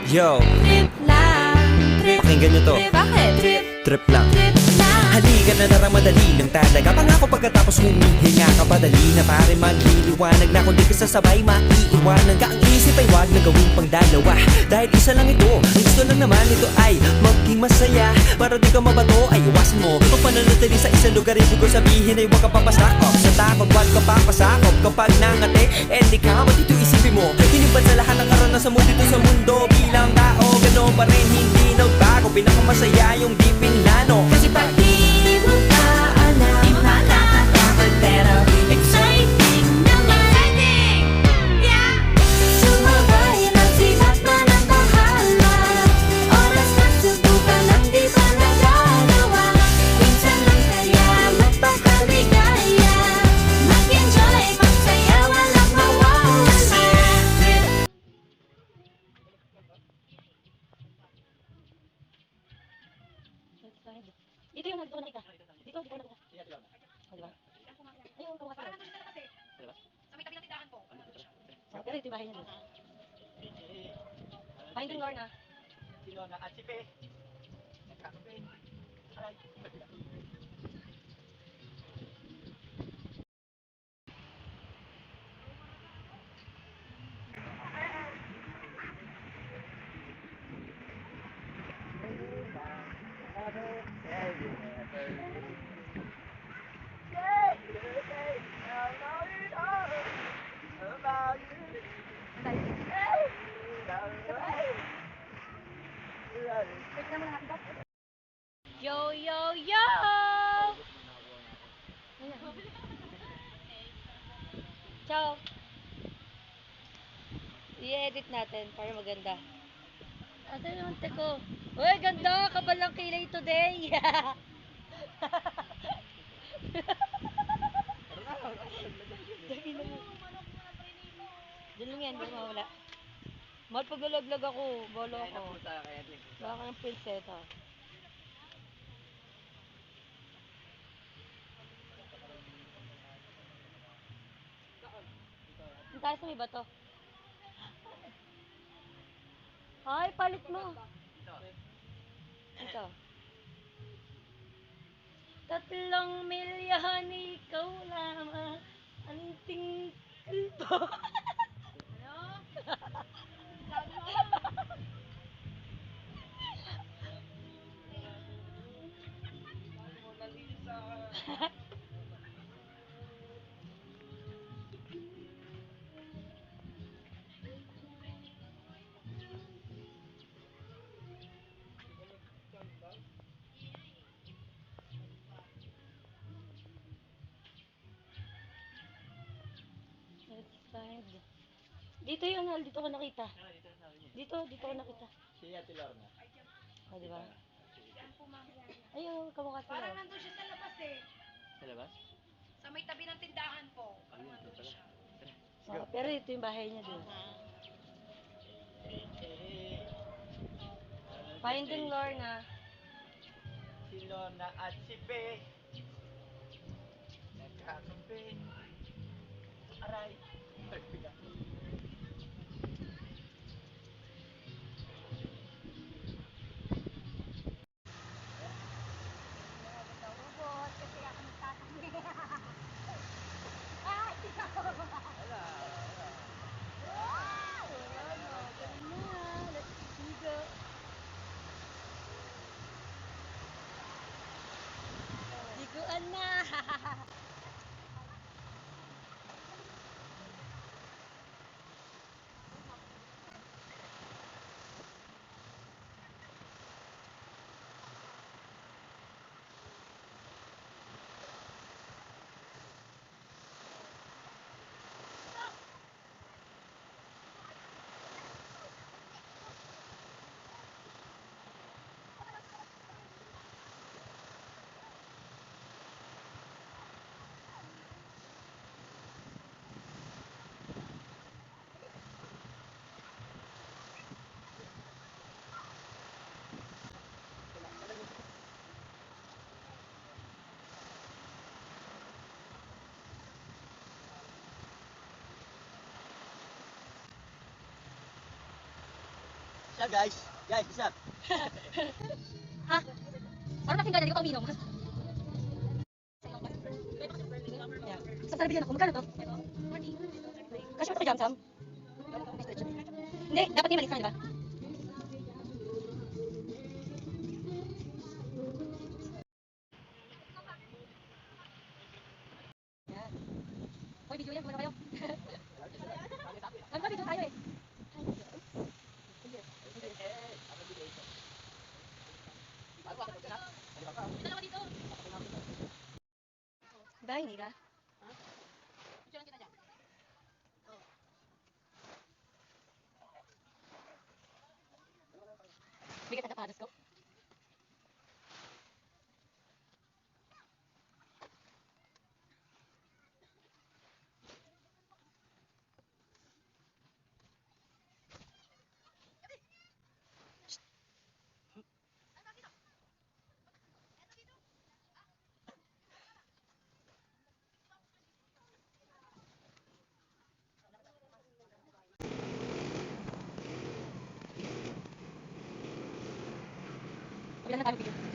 Yo, Trip lang, trip, pakinggan nyo to. trip, bakit? Trip, Trip lang. trip lang. Halika na darang madali lang talaga. Pangako pagkatapos humihinga ka padali na pare magliliwanag na kung di ka sasabay maiiwanan ka. Ang isip ay wag na gawing pang dalawa dahil isa lang ito. Ang gusto lang naman ito ay maging masaya. Para di ka mabato ay iwasan mo ang pananatili sa isang lugar. Ibig ko sabihin ay wag ka papasakop sa takot. Wag ka papasakop kapag nangate. Di ka dito isipin mo hinibad sa lahat ng karanasan mo dito sa mundo. Bilang tao gano'n pa rin hindi nagbago. Pinakamasaya yung di pinlano. Kasi pag Di mo pa alam, nakakatakot pero exciting naman. Exciting! Yeah! Sumabay lang sibat man ang bahala. Oras na subukan ang di pa nagagawa. Minsan lang kaya magpakaligaya. Mag-enjoy, magsaya, walang mawawala. Dito yung nagtunan ka. Dito ko nakita. O, diba? Ayun, kawasan. Parang nandun siya kasi. Sa may tabi ng tindahan po. Oh, pero ito yung bahay niya doon. Finding Lorna. Si Lorna at si Pe. Nagkakape. Aray. Yo, yo, yo! Ciao. I-edit natin para maganda. Asa yung ante ko? Uy, ganda! Kapal ng kilay today! Diyan lang yan, di mawala. Mahal pag nalaglag ako, bolo ako. Baka ng prinsesa. Ang taas na may bato. Ay, palit mo. Ito. 3 milyon ikaw lamang. Anting kalbo. Ano? Let's find. Dito yun, Hal. Dito ko nakita. Dito ko nakita. Si Ate Lorna. O, diba? Ayun, kamukha sila. Parang nandun siya sa labas eh. Sa labas? Sa may tabi ng tindahan po. Parang Ayun, nandun pala. siya. Oh, pero ito yung bahay niya doon. Finding Lorna. Si Lorna at si Pe. Nagkakape. Aray. Nagbiga. Liguan na! What's up, guys? Guys, what's up? Ha? Parang kasing ganyan, di ko uminom. Yeah. Sa sarili ako, magkano to? Kasi ito kay Jam Sam? Hindi, dapat yung malis ka, di ba? Yan. Hoy, video yan, muna kayo. Video tayo eh. Bye, Nila. Bigat ang kapadas ko. Wala na tayo video.